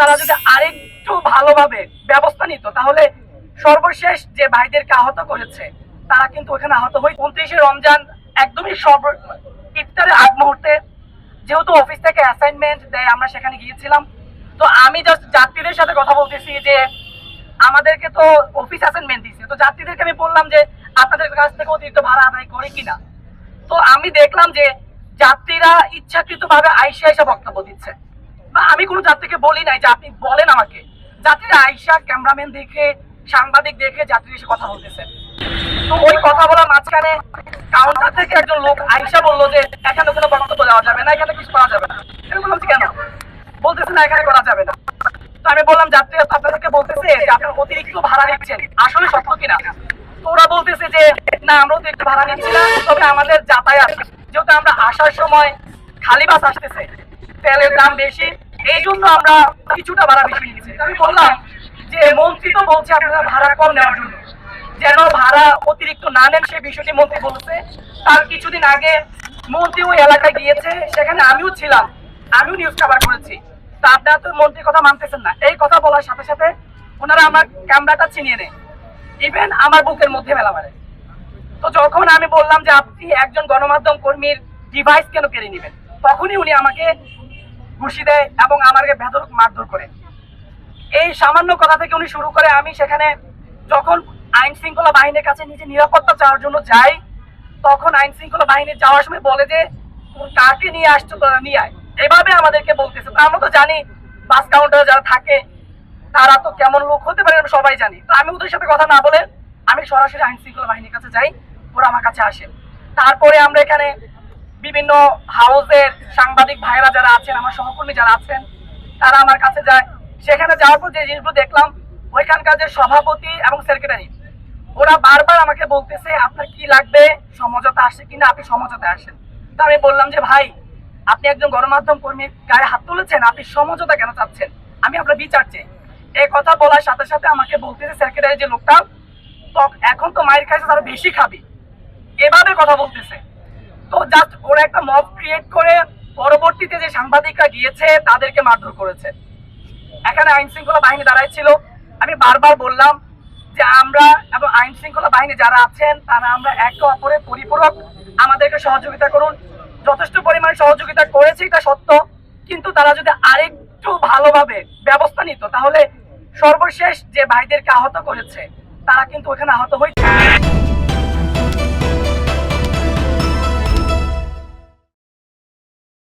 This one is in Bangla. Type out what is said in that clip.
তারা যদি আরেকটু ভালোভাবে ব্যবস্থা নিত তাহলে সর্বশেষ যে ভাইদেরকে আহত করেছে তারা কিন্তু ওখানে আহত হয় 29শে রমজান একদমই ইফতারের আগ মুহূর্তে, যেহেতু অফিস থেকে অ্যাসাইনমেন্ট দেয় আমরা সেখানে গিয়েছিলাম। তো আমি জাস্ট যাত্রীদের সাথে কথা বলতেছি যে আমাদেরকে তো অফিস অ্যাসাইনমেন্ট দিচ্ছে, তো যাত্রীদেরকে আমি বললাম যে আপনাদের কাছ থেকে অতিরিক্ত ভাড়া আদায় করে কিনা। তো আমি দেখলাম যে যাত্রীরা ইচ্ছাকৃতভাবে আইসা বক্তব্য দিচ্ছে, বা আমি কোনো যাত্রীকে বলি নাই যে আপনি বলেন আমাকে। যাত্রীরা আইসা ক্যামেরাম্যান দেখে, সাংবাদিক দেখে যাত্রীর এসে কথা বলতেছে। তো ওই কথা বলার মাঝখানে কাউন্টার থেকে একজন লোক আইসা বললো যে এখানে কোনো বক্তব্য দেওয়া যাবে না, এখানে কিছু করা যাবে না। আমি বললাম কেন? বলতেছে না এখানে করা যাবে না। তো আমি বললাম যাত্রীরা আপনাদেরকে বলতেছে যে আপনারা অতিরিক্ত ভাড়া নিচ্ছেন, আসলে সত্য কিনা? তো ওরা বলতেছে যে না আমরা অতিরিক্ত ভাড়া নিচ্ছি না, তবে আমাদের যাতায়াত, যেহেতু আমরা আসার সময় খালি বাস আসতেছে, তেলের দাম বেশি, এই জন্য আমরা কিছুটা ভাড়া বেশি নিচ্ছি। আমি বললাম যে মন্ত্রী তো বলছে আপনারা ভাড়া কম নেওয়ার জন্য, যেন ভাড়া অতিরিক্ত না নেন সেই বিষয়টি মন্ত্রী বলছে। তার কিছুদিন আগে মন্ত্রী ওই এলাকায় গিয়েছে, সেখানে আমিও ছিলাম, আমিও নিউজ কভার করেছি। তা আপনারা তো মন্ত্রীর কথা মানতেছেন না। এই কথা বলার সাথে সাথে ওনারা আমার ক্যামেরাটা ছিনিয়ে নেয়, ইভেন আমার বুকের মধ্যে মেলা মারে। তো যখন আমি বললাম যে আপনি একজন গণমাধ্যম কর্মীর ডিভাইস কেন কেড়ে নেবেন, তখনই উনি আমাকে ঘুষি দেয় এবং আমাকে বেধড়ক মারধর করে। এই সামান্য কথা থেকে উনি শুরু করে আমি সেখানে যখন আইন শৃঙ্খলা বাহিনীর কাছে নিজে নিরাপত্তা চাওয়ার জন্য যাই, তখন আইন শৃঙ্খলা বাহিনী যাওয়ার সময় বলে যে কাকে নিয়ে আসছো তোরা নিয়ে আয়, এভাবে আমাদেরকে বলতেছে। তো আমরা তো জানি বাস কাউন্টারে যারা থাকে তারা তো কেমন লোক হতে পারে আমরা সবাই জানি। তো আমি ওদের সাথে কথা না বলে আমি সরাসরি আইন শৃঙ্খলা বাহিনীর কাছে যাই, ওরা আমার কাছে আসে। তারপরে আমরা এখানে বিভিন্ন হাউসের সাংবাদিক ভাইরা যারা আছেন, আমার সহকর্মী যারা আছেন, তারা আমার কাছে যায়। সেখানে যাওয়ার পর যে জিনিসগুলো দেখলাম, ওইখানকার যে সভাপতি এবং সেক্রেটারি, ওরা বারবার আমাকে বলতেছে আপনার কি লাগবে, সমঝোতা আসে কিনা, আপনি সমঝোতা আসেন। তো আমি বললাম যে ভাই আপনি একজন গণমাধ্যম কর্মীর গায়ে হাত তুলেছেন, আপনি সমঝোতা কেন চাচ্ছেন, আমি আপনার বিচার চাই। এই কথা বলার সাথে সাথে আমাকে বলতেছে সেক্রেটারি যে লোকটা, তো এখন তো মায়ের খাইছে তারা বেশি খাবি, এভাবে কথা বলতেছে। তো জাস্ট ওরা একটা মব ক্রিয়েট করে পরবর্তীতে যে সাংবাদিকরা গিয়েছে তাদেরকে মারধর করেছে। এখানে আইন শৃঙ্খলা বাহিনী দাঁড়ায় ছিল। আমি বারবার বললাম যে আমরা এবং আইন শৃঙ্খলা বাহিনী যারা আছেন তারা আমরা একে অপরের পরিপূরক, আমাদেরকে সহযোগিতা করুন। যথেষ্ট পরিমাণ সহযোগিতা করেছে এটা সত্য, কিন্তু তারা যদি আরেকটু ভালোভাবে ব্যবস্থা নিত তাহলে সর্বশেষ যে ভাইদেরকে আহত করেছে তারা কিন্তু ওখানে আহত হইত।